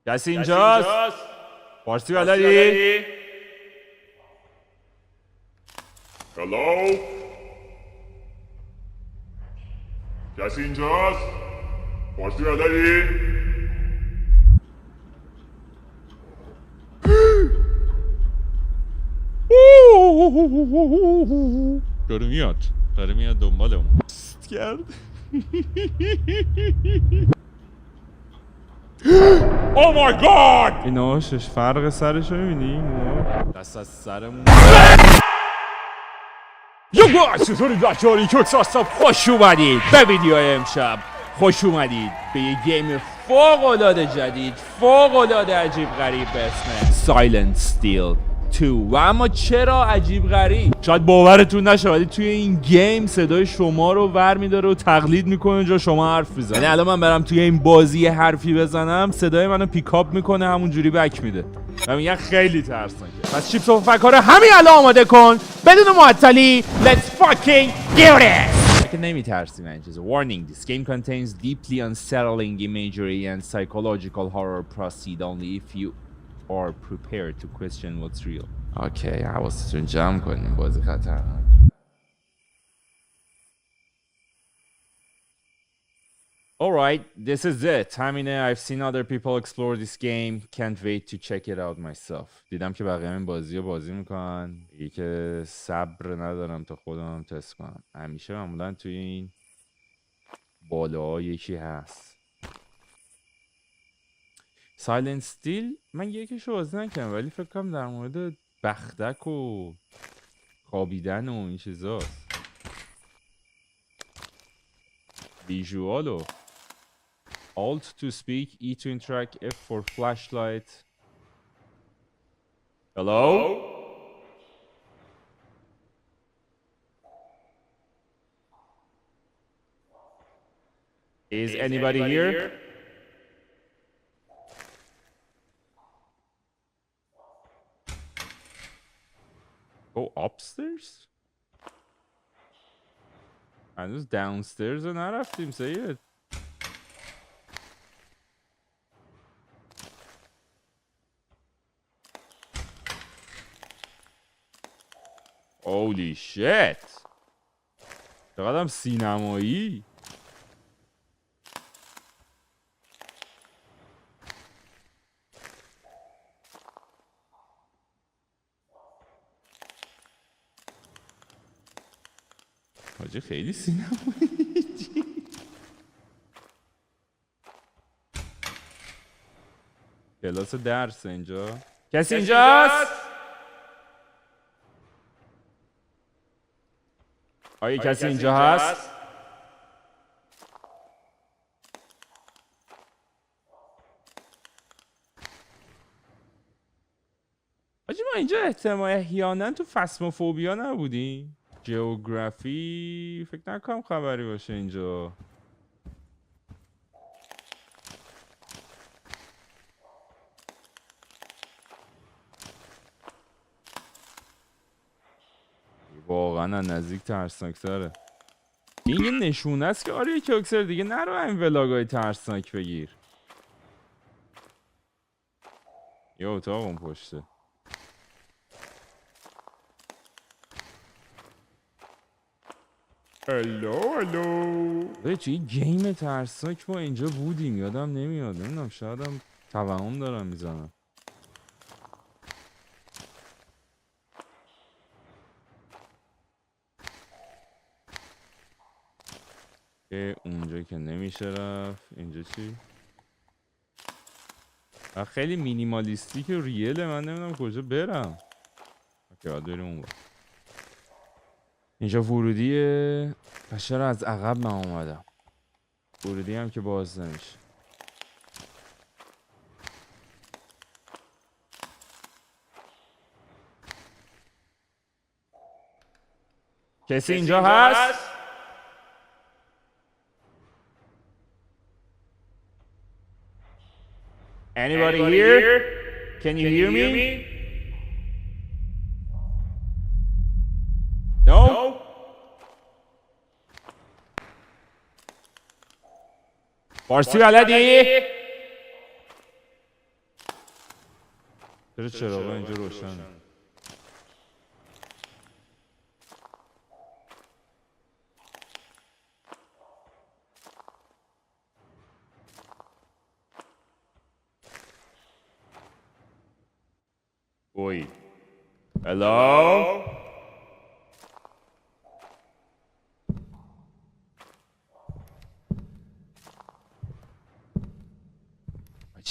کسی اینجاست؟ فارسی بلدی؟ Hello? کسی اینجاست؟ فارسی بلدی؟ داره میاد دنبالمون کرد. Oh my god! اینا فرق سرشو میبینی؟ دست از سرمون. چطوری بچه‌ها؟ کیکس هستم. خوش اومدید به ویدیو امشب. خوش اومدید به یه گیم فوق‌العاده جدید، فوق‌العاده عجیب غریب به اسم سایلنت استیل 2. و اما چرا عجیب غریب؟ شاید باورتون نشه ولی توی این گیم صدای شما رو ور میداره و تقلید میکنه اونجا شما حرف میزنید. یعنی الان من برم توی این بازی حرفی بزنم صدای منو پیکاپ میکنه همون جوری بک میده. و میگن خیلی ترسناکه. پس چیپس و فک‌ها رو همین الان آماده کن بدون معطلی. Let's fucking do this. که نمیترسیم این چیزا. Warning: this game contains deeply unsettling imagery and psychological horror. Proceed only if you are prepared to question what's real. اوکی، حواستون جمع کنیم، بازی خطرناک. Alright, this is it. همینه. I've seen other people explore this game. Can't wait to check it out myself. دیدم که بقیه این بازی رو بازی میکنن. دیگه که صبر ندارم تا خودم تست کنم. همیشه معمولا توی این بالاها یکی هست. سایلنت استیل من یکیشو بازی نکردم ولی فکر کنم در مورد بختک و خوابیدن و این چیزاست. ویژوالو Alt to speak, E to interact, F for flashlight. Hello? Is anybody here? Go upstairs? هنوز downstairs رو نرفتیم سید. Holy shit! چقدرم سینمایی. حاجی خیلی سینمایی. کلاس درس اینجا. کسی اینجاست؟ آیا کسی اینجا هست؟ حاجی ما اینجا احیانا تو فسموفوبیا نبودیم؟ جئوگرافی فکر نکنم خبری باشه اینجا. واقعا نزدیک ترسناک‌تره. این یه نشونه است که آره کیکسر دیگه نرو این ولاگای ترسناک بگیر. یه اتاق اون پشته. هلو توی گیم ترسناک ما اینجا بودیم یادم نمیاد. نمیدونم شایدم توهم دارم میزنم. اونجا که نمیشه رفت. اینجا چی؟ خیلی مینیمالیستیک و ریله. من نمیدونم کجا برم. اوکی باید بریم اون. اینجا ورودیه. پس چرا از عقب من اومدم؟ ورودی هم که باز نمیشه. کسی اینجا هست؟ Anybody here? Can you hear me? No? فارسی بلدی؟ چرا چراغا اینجا روشن؟ Oi. Hello?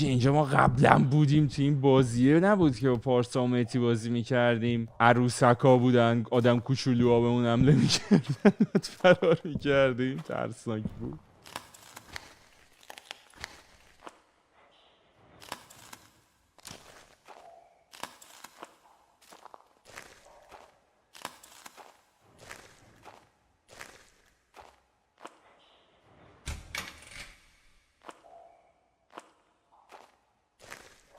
اینجا ما قبلا بودیم تو این بازیه نبود که با پارسا و مهدی بازی میکردیم، عروسکا بودن، آدم کوچولوها بهمون حمله میکردن فرار میکردیم، ترسناک بود.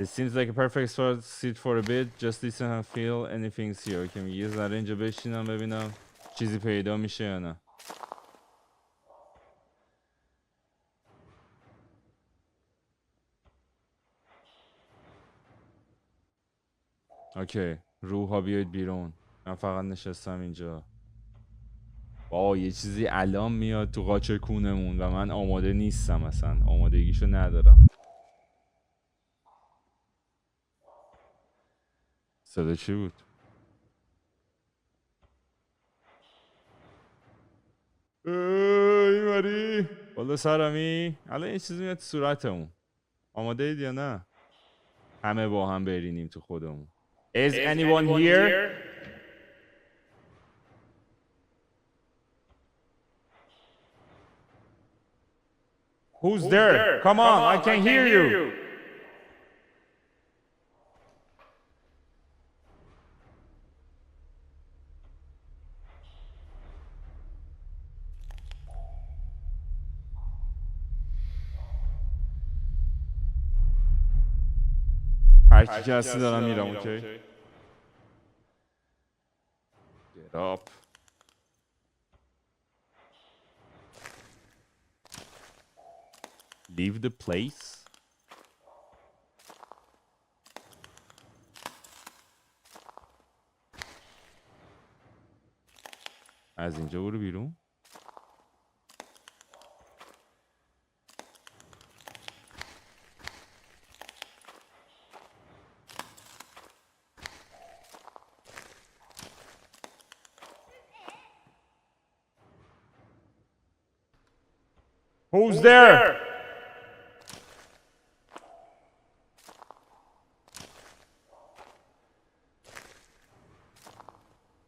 It seems like a perfect spot to sit for a bit. Just listen and feel anything's here. که میگه یه ذره اینجا بشینم ببینم چیزی پیدا میشه یا نه. اوکی، روحا بیاید بیرون. من فقط نشستم اینجا. یه چیزی الان میاد تو قاچ کونمون و من آماده نیستم، اصلا آمادگیشو ندارم. صدا چی بود؟ ای ماری بالا سرمی. الان یه چیزی میاد تو صورتمون. آماده اید یا نه؟ همه با هم برینیم تو خودمون. Is anyone here? Who's there? Come on, I can hear you. هر کی که هستی دارم میرم. اوکی Get up. Leave the place. از اینجا برو بیرون. Who's there?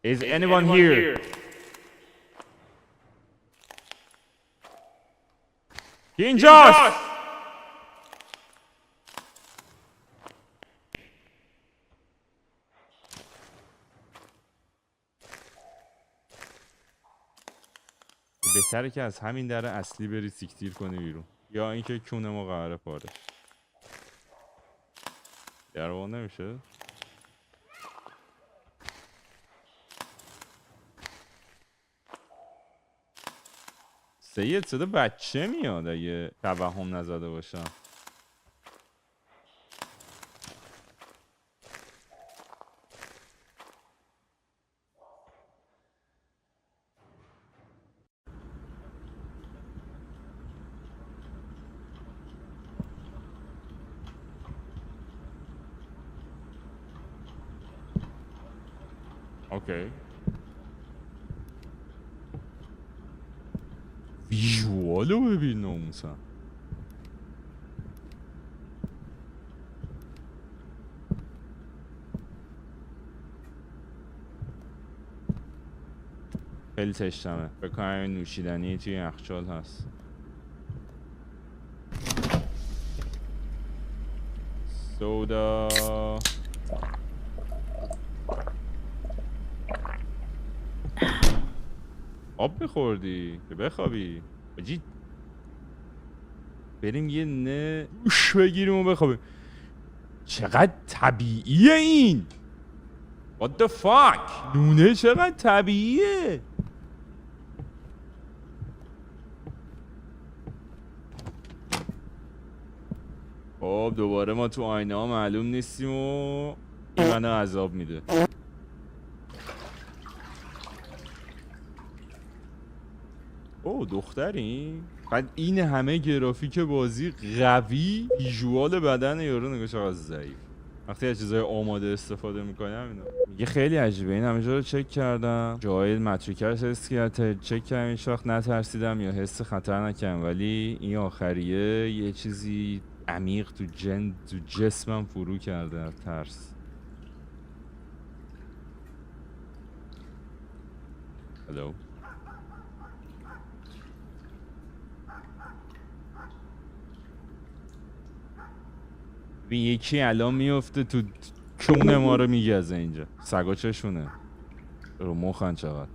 Is anyone here? اینجاست. بهتره که از همین در اصلی بری سیکتیر کنی بیرون، یا اینکه کونه ما قراره پاره. در واقع نمیشه. سید صدا بچه میاد اگه توهم نزده باشم. اوکی ویژوالو ببین ناموسم. خیلی تشنمه. بکنم این نوشیدنی توی یخچال هست. سودا. آب بخوردی که بخوابی بجید. بریم یه نه دوش بگیریم و بخوابیم. چقدر طبیعیه این. What the fuck. نونه چقدر طبیعیه. خب دوباره ما تو آینه ها معلوم نیستیم و این منو عذاب میده. اوه دختری؟ بعد این همه گرافیک بازی قوی، ویژوال بدن یارو نگاه چقدر ضعیف. وقتی از چیزای آماده استفاده میکنم اینا میگه خیلی عجیبه. این همه جا رو چک کردم، جای متریکه رو تست کردم، چک کردم، هیچ وقت نترسیدم یا حس خطر نکردم، ولی این آخریه یه چیزی عمیق تو جسمم فرو کرده از ترس. هلو. این یکی الان میفته تو کونه ما رو میگزه اینجا. سگا چشونه رو مخن چقدر.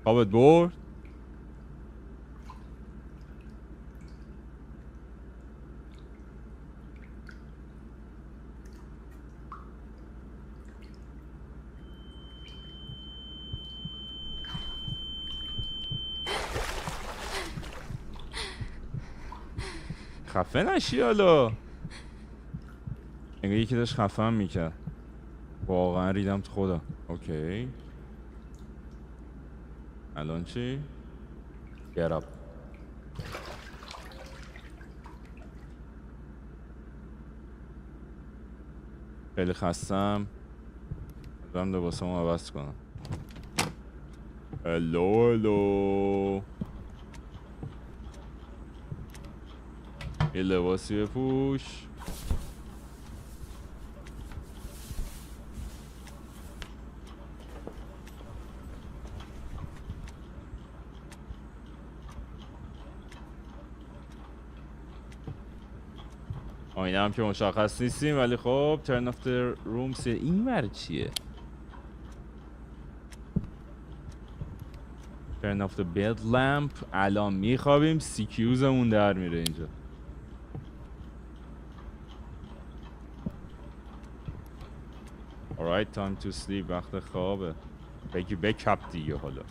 خوابت برد؟ خفه نشی حالا. انگار یکی داشت خفه هم میکرد. واقعا ریدم تو خودم. اوکی الان چی؟ Get up. خیلی خستم. برم لباسمو عوض کنم. هلو یه لباسی بپوش. آینه هم که مشخص نیستیم ولی خب turn off the room. این ور چیه؟ turn off the bed lamp. الان میخوابیم سیکیوزمون در میره اینجا. alright time to sleep. وقت خوابه. بگی بکپ دیگه حالا.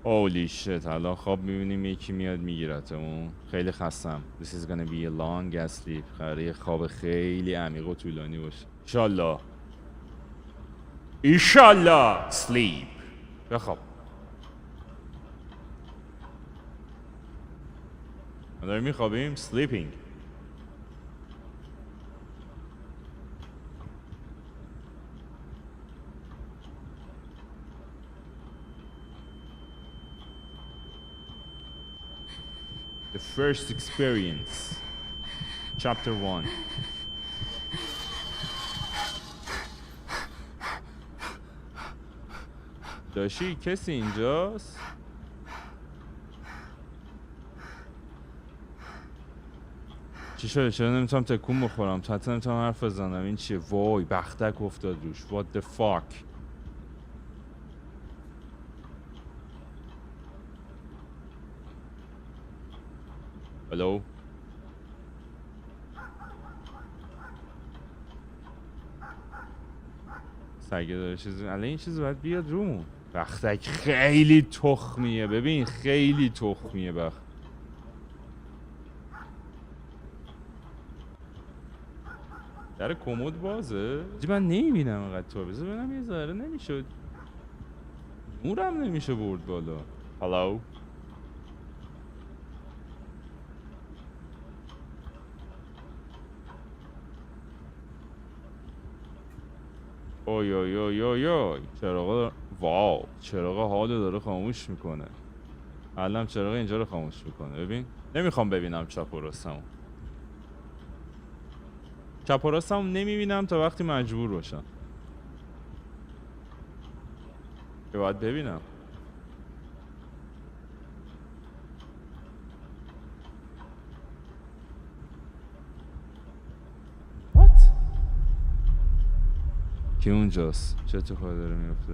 اولی شت. الان خواب میبینیم یکی میاد میگیرتمون. خیلی خستم. This is gonna be a long ass sleep. قراره یه خواب خیلی عمیق و طولانی باشه. ایشالله ایشالله. sleep. بخواب. ما داریم میخوابیم. sleeping. The first experience. Chapter 1. داشی کسی اینجاست؟ چی شده؟ چرا نمیتونم تکون بخورم؟ حتی نمیتونم حرف بزنم. این چیه؟ وای بختک افتاد روش. What the fuck. هلو. سگه داره چیزی. الان این چیز باید بیاد رومون. بختک خیلی تخمیه. ببین خیلی تخمیه بخت. در کمد بازه؟ من نمیبینم اینقدر تو. بذار ببینم یه ذره نمیشد. نورم نمیشه برد بالا. هلو. اوی اوی اوی اوی اوی. چراغ. واو چراغ حالو داره خاموش میکنه. الان چراغ اینجا رو خاموش میکنه. ببین نمیخوام ببینم چپ و راستمو. چپ و راستمو نمیبینم تا وقتی مجبور باشم که باید ببینم. کی اونجاست؟ چه اتفاقی داره میفته؟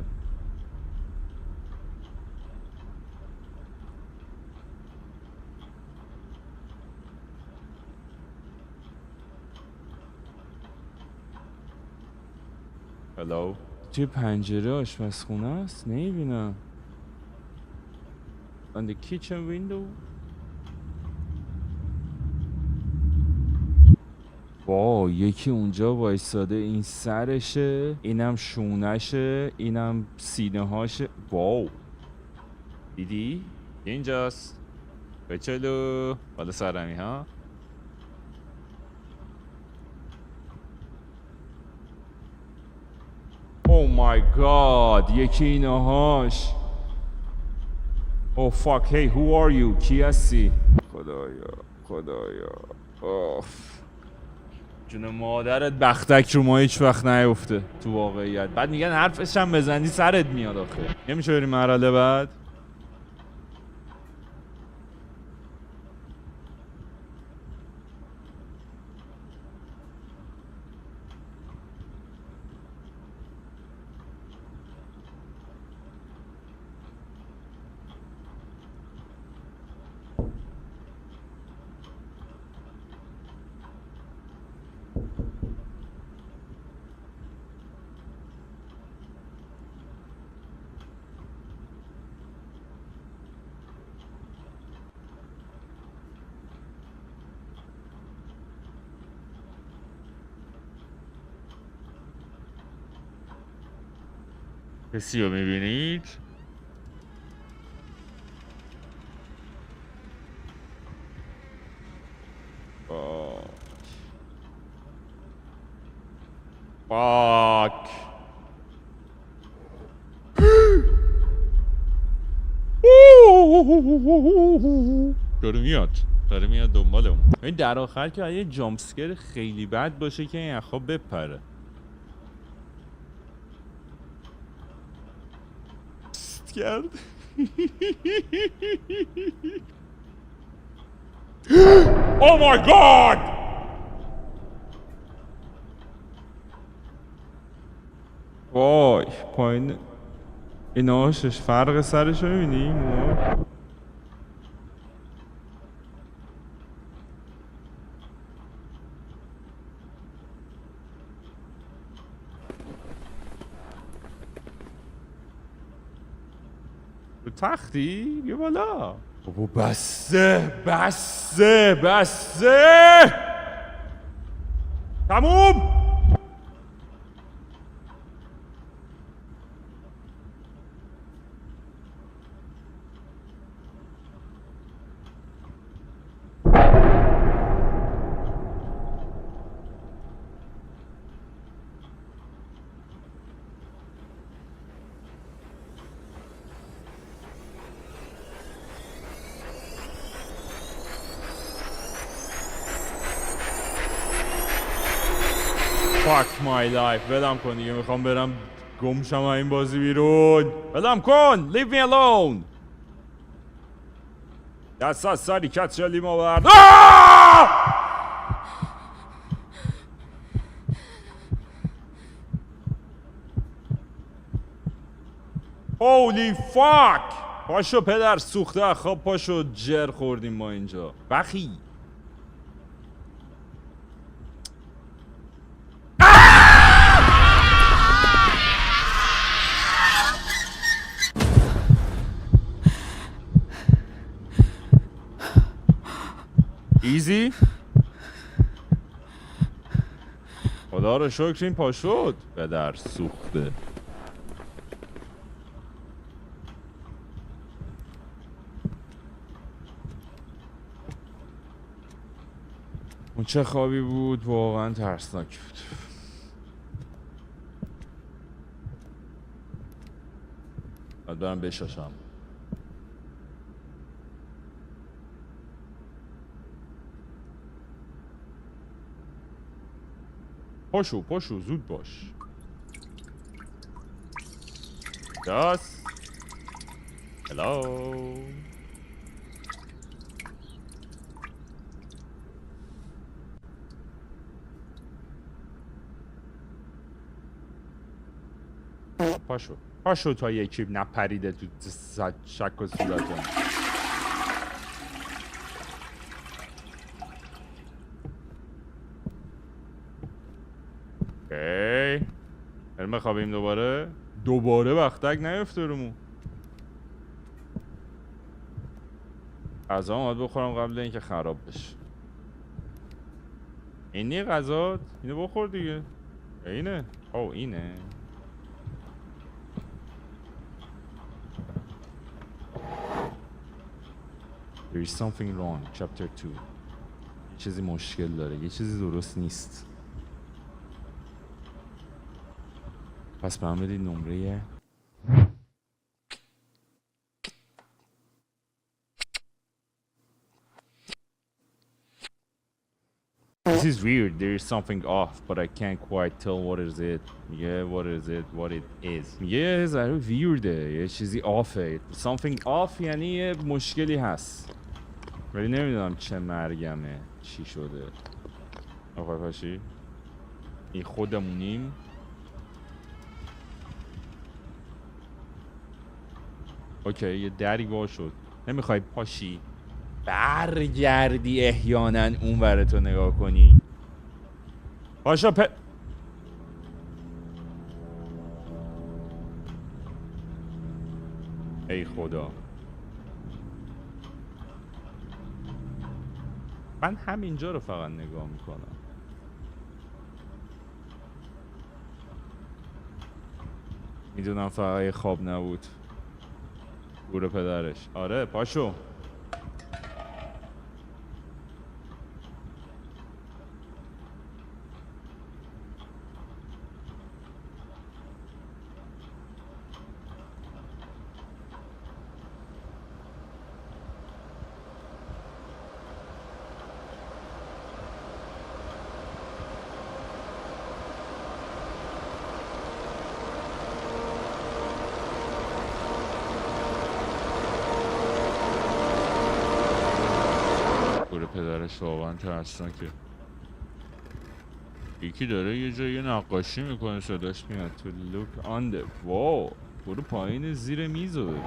هلو؟ توی پنجره آشپزخونه است؟ نمیبینم. On the kitchen window. واو یکی اونجا وایساده، این سرشه، اینم شونشه، اینم سینه هاشه. واو دیدی؟ اینجاست. بچلو بالا سرمی ها. او مای گاد یکی اینهاش. او فاک هی who are you؟ کی هستی؟ خدایا اوف جون مادرت بختک رو ما هیچ وقت نیفته تو واقعیت. بعد میگن حرفش هم بزنی سرت میاد آخه. نمیشه بریم مرحله بعد؟ کسی رو میبینید؟ فاک داره میاد دنبالمون. این در آخر که یه جامپسکر خیلی بد باشه که این اخواب بپره. کرد Oh my god! وای پایین ایناشش فرق سرش رو میبینی؟ رو تختی؟ بیا بالا. بابا بسه تموم. Fuck my life. ولم کن دیگه، میخوام برم گمشم این بازی بیرون. ولم کن. Leave me alone. دست از سری کچلی ما برد. Holy fuck. پاشو پدر سوخته. خب پاشو جر خوردیم ما اینجا. بخی ایزی. خدا رو شکر این پا شد. پدر سوخته. اون چه خوابی بود، واقعا ترسناک بود. باید برم بشاشم. پاشو زود باش. یاس هلو. پاشو تا یکی نپریده تو شک و صورتم. اوکی بریم بخوابیم دوباره وقتک نیفته رومون. غذا باید بخورم قبل اینکه خراب بشه. اینی غذات؟ اینو بخور دیگه. اینه؟ او اینه. There is something wrong. Chapter 2. یه چیزی مشکل داره. یه چیزی درست نیست. پس به من بدید نمره. This is weird. There is something off, but I can't quite tell what is it. What it is. یه ذره ویرده. یه چیزی آفه. Something off یعنی یه مشکلی هست. ولی نمیدونم چه مرگمه. چی شده. آقای پاشی. این خودمونیم. اوکی یه دری وا شد. نمیخوای پاشی برگردی احیانا اون ورتو نگاه کنی. پاشا ای خدا من همینجا رو فقط نگاه میکنم. میدونم فقط یه خواب نبود. گور پدرش. آره پاشو. پدرش واقعا ترسناکه. یکی داره یه جایی نقاشی میکنه صداش میاد. تو look on the wall. برو پایین زیر میزو ببین.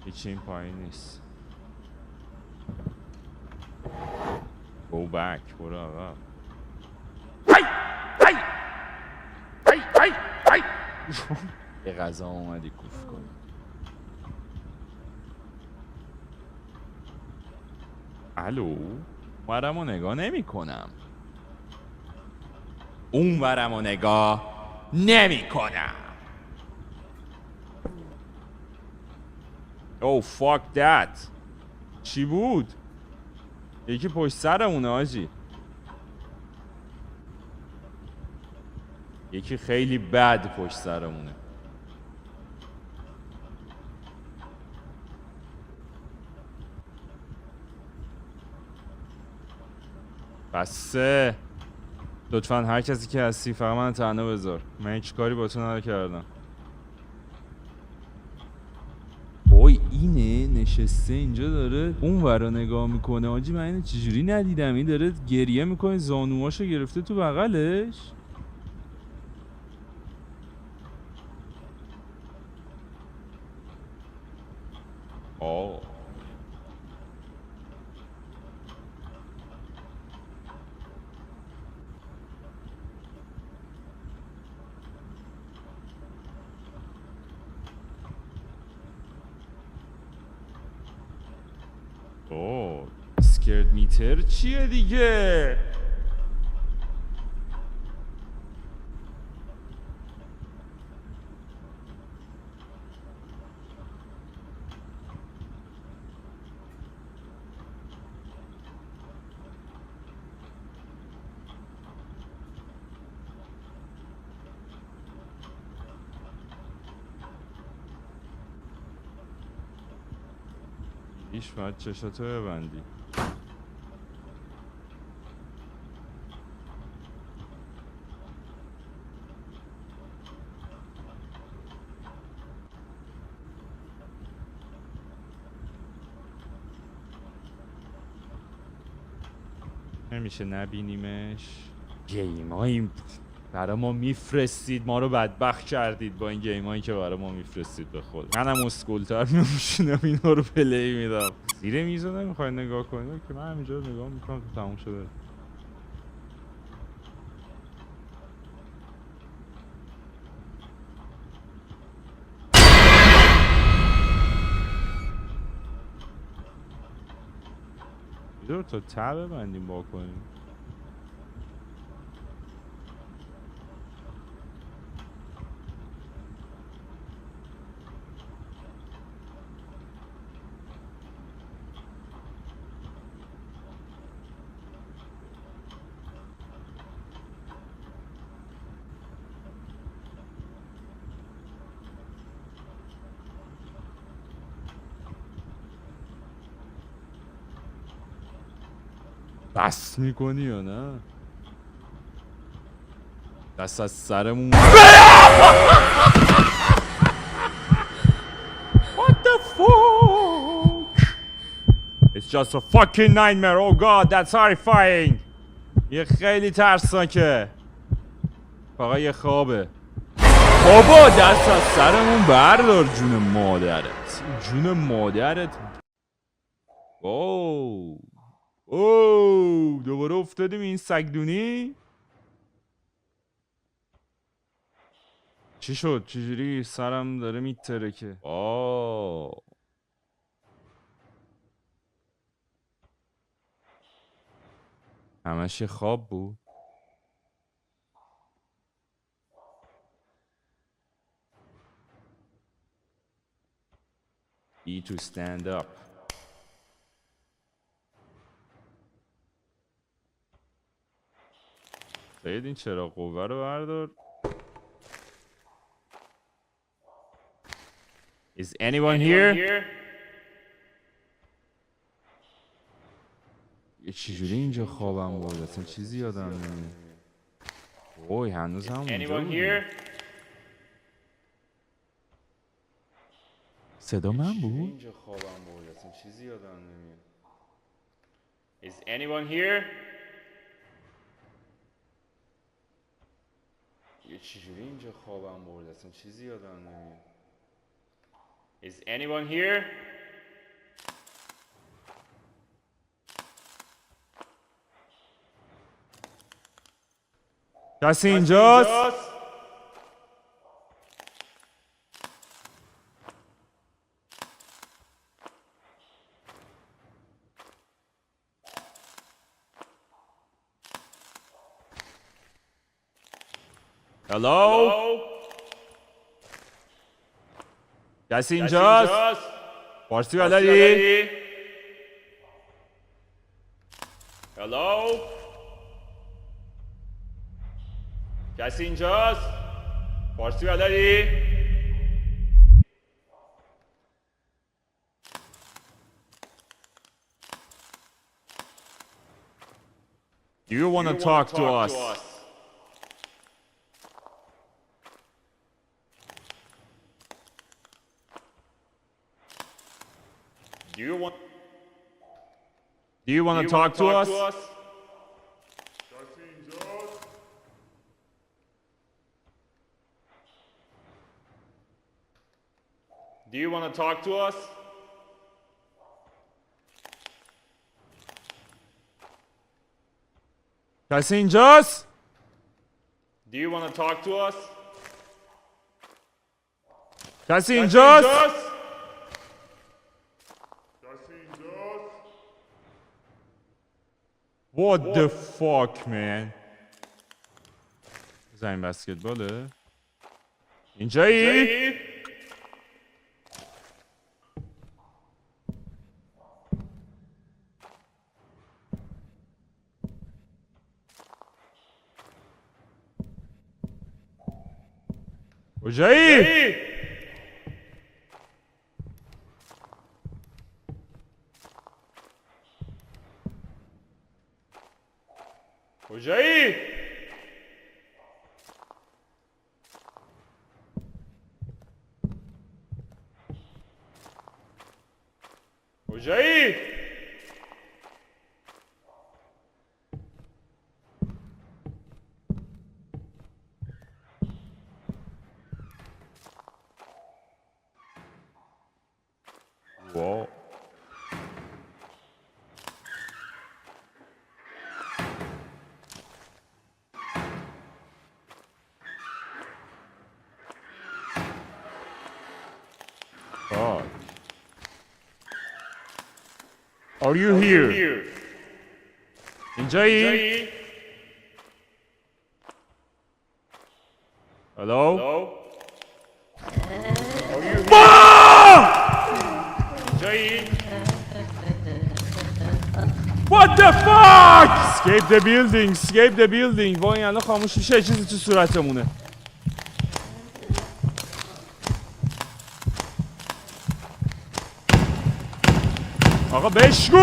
هیچی این پایین نیست. go back. برو عقب. یه غذا اومدی کوف کنی. الو ورمو نگاه نمی کنم. اون ورمو نگاه نمی کنم. Oh fuck that. چی بود؟ یکی پشت سرمونه آجی. یکی خیلی بد پشت سرمونه. بسه لطفا هر کسی که هستی فقط من تنها بذار. من هیچ کاری با تو نکردم. وای اینه نشسته اینجا داره اون ورا نگاه میکنه. آجی من اینو چجوری ندیدم. این داره گریه میکنه زانوهاشو گرفته تو بغلش. آه اسکرد میتر چیه دیگه؟ ایش باید چشاتو ببندی. نمیشه نبینیمش. گیمایی برای ما میفرستید، ما رو بدبخت کردید با این گیمایی که برای ما میفرستید. به خود منم اسکولتر میشینم اینا رو پلی میدم. زیر میزو نمیخوای نگاه کنید که من همینجا نگاه میکنم تو تموم شده. بیدور تا تبه بندیم با کنیم. بس میکنی یا نه؟ دست از سرمون What the fuck? It's just a fucking nightmare. Oh god, that's horrifying. یه خیلی ترسناکه. فقط یه خوابه. بابا دست از سرمون بردار جون مادرت. جون مادرت. اوه اوه دوباره افتادیم این سگدونی. چی شد؟ چجوری سرم داره میترکه؟ همش خواب بود. E to stand up. باید این چراغ قوه رو بردار. Is anyone here? یه چجوری اینجا خوابم بود؟ اصلا چیزی یادم نمیاد. اوه هنوز هم اونجا بود. صدا من بود؟ اینجا خوابم بود. اصلا چیزی یادم نمیاد. Is anyone here? یه چجوری اینجا خوابم بود. اصلا چیزی یادم نمیاد. Is anyone here? کسی اینجاست؟ Hello? کسی اینجاست؟ فارسی بلدی؟ Hello? کسی اینجاست؟ فارسی بلدی؟ Do you want to talk to us? Do you want to talk to us? Do you want to talk to us? کسی اینجاست؟ Do you want to talk to us? کسی اینجاست؟ What the fuck man؟ زمین بسکتباله؟ اینجایی؟ کجایی؟ کجایی؟ کجایی؟ Are you here? اینجایی؟ Hello? اینجایی؟ What the fuck? Escape the building, escape the building. وای الان خاموش میشه چیزی تو صورتمونه. آقا بشکن!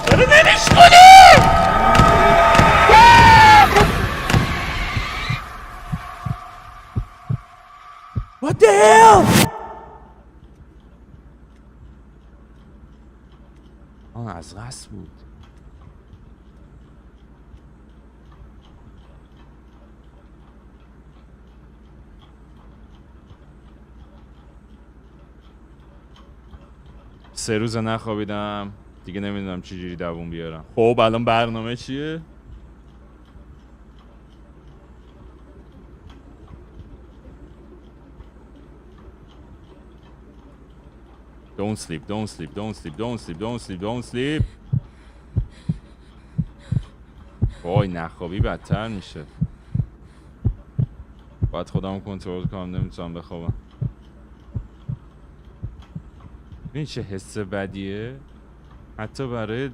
چرا نمیشکنی؟ What the hell? از قصد بود. سه روز نخوابیدم دیگه نمیدونم چجوری دووم بیارم. خب الان برنامه چیه؟ Don't sleep, don't sleep, don't sleep, don't sleep, don't sleep, don't sleep. وای نخوابی بدتر میشه. باید خودم کنترل کنم نمیتونم بخوابم. ببین چه حس بدیه. حتی برای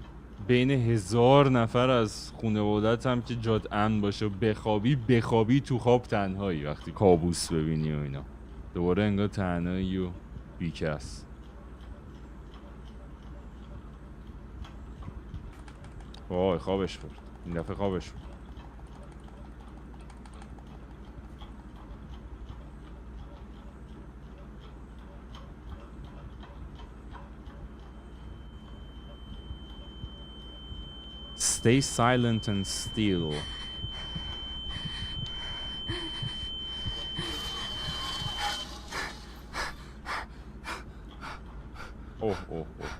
بین 1000 نفر از خانوادت هم که جات امن باشه بخوابی تو خواب تنهایی وقتی کابوس ببینی و اینا. دوباره انگار تنهایی و بیکس. وای خوابش خورد. این دفعه خوابش خورد. Stay silent and still. اوه اوه اوه.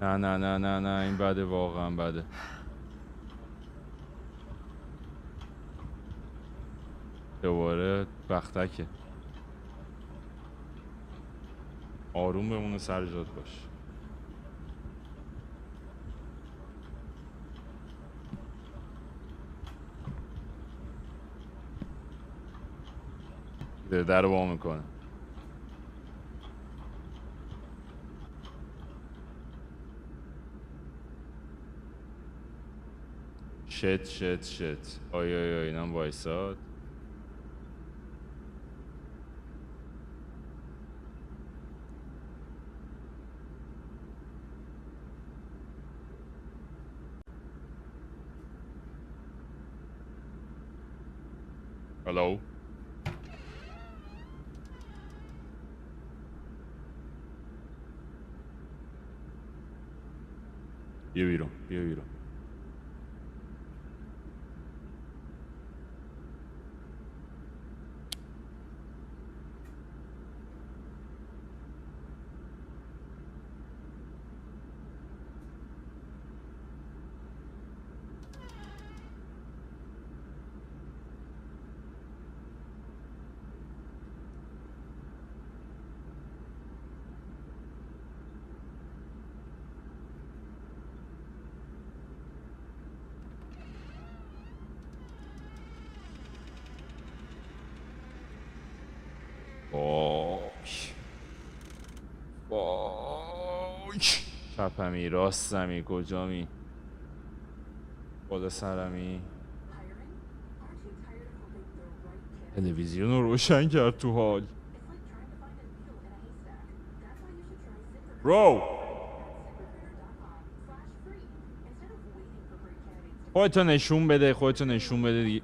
نه نه نه نه نه این بده واقعا بده. دوباره بختکه. آروم بمونه سر جات باش. در رو وا میکنه. شت آی اینم وایساد. Hello. بیا بیرون. چپمی راستمی کجامی بالا سرمی. تلویزیون رو روشن کرد تو حال. برو خودتو نشون بده دیگه.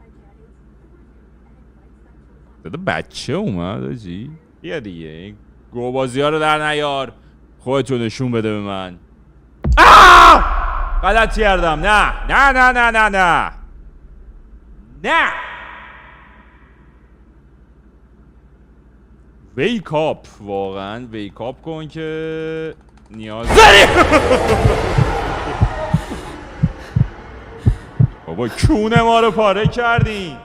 داده بچه اومد آجی. بیا دیگه این گوبازی ها رو در نیار. خودتو نشون بده به من. غلط کردم. نه ویک آپ. واقعا ویک آپ کن که نیاز داری. بابا کونه ما رو پاره کردین.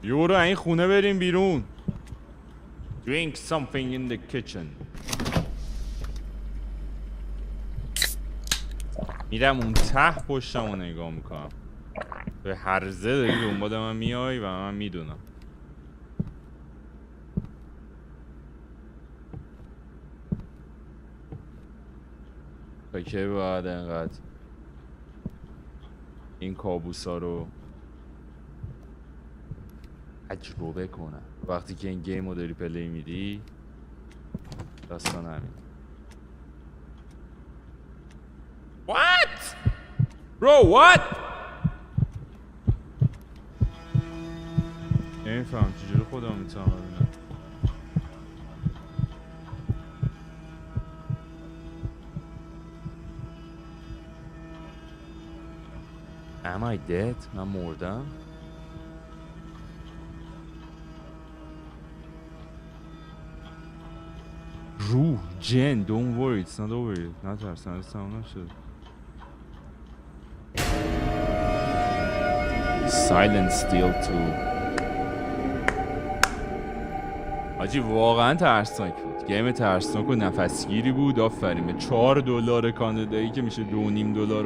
یورو این خونه بریم بیرون. Drink something in the kitchen. میرم اون ته پشتم رو نگاه میکنم. به هرزه داری دنبال من میای و من میدونم. تا که باید انقدر این کابوسا رو تجربه کنم وقتی که این گیم رو داری پلی میدی. داستان همین. What? Bro, what? نمیفهم چجوری خودم میتونم ببینم. Am I dead? من مردم؟ روح جن don't worry it's not over نترس تمام نشد. Silent Steel 2 آجی واقعا ترسناک بود. گیم ترسناک و نفسگیری بود. آفرین به $4 کانادایی که میشه $2.5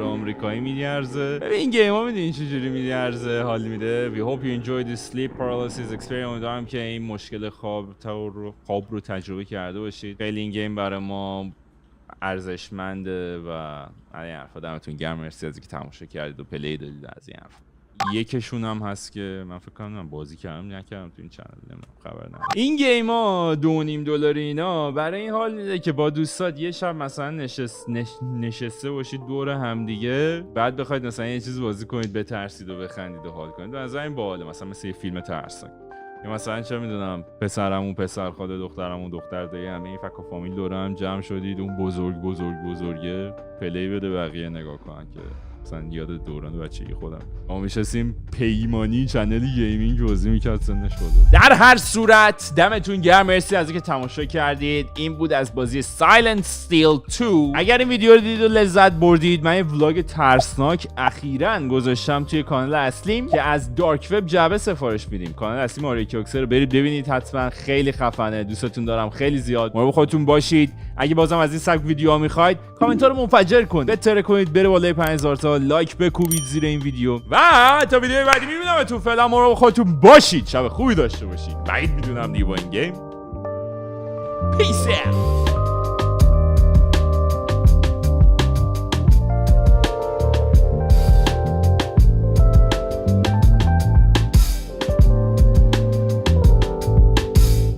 آمریکایی میارزه. ببین این گیم ها میدونی چجوری میارزه حال میده. We hope you enjoyed this sleep paralysis experience. امیدوارم که این مشکل خواب رو تجربه کرده باشید. خیلی این گیم برای ما ارزشمنده و از این حرفا. دمتون گرم. مرسی از اینکه تماشا کردید و پلی دادید از این حرفا. یکشون هم هست که من فکر کنم بازی کردم نکردم تو این چنل نمیدونم خبر ندارم. این گیم ها $2.5 اینا برای این حال میده که با دوستات یه شب مثلا نشسته باشید دور هم دیگه بعد بخواید مثلا یه چیز بازی کنید بترسید و بخندید و حال کنید. از این باحاله مثلا مثل یه فیلم ترسناک. یا مثلا چه میدونم پسرمون پسر خاله دخترمون دختر دایی همه این فک و فامیل دور هم جمع شدید اون بزرگه پلی بده بقیه نگاه کنن که مثلا یاد دوران بچگی خودم ما میشستیم پیمانی چنلی گیمینگ بازی میکرد سنش شده. در هر صورت دمتون گرم. مرسی از اینکه تماشا کردید. این بود از بازی Silent Steel 2. اگر این ویدیو رو دیدید و لذت بردید من یه ولاگ ترسناک اخیراً گذاشتم توی کانال اصلیم که از دارک وب جعبه سفارش میدیم. کانال اصلی ماریکیوکسر رو برید ببینید حتما. خیلی خفنه. دوستتون دارم خیلی زیاد. مراقب خودتون باشید. اگه بازم از این سبک ویدیوها میخواید کامنت ها رو منفجر کنید. بتره کنید بره بالای 5000 تا لایک بکوبید زیر این ویدیو و تا ویدیو بعدی میبینمتون. فعلا مراقب خودتون باشید. شب خوبی داشته باشید. بعید میدونم دیگه با این گیم. پیس اوت.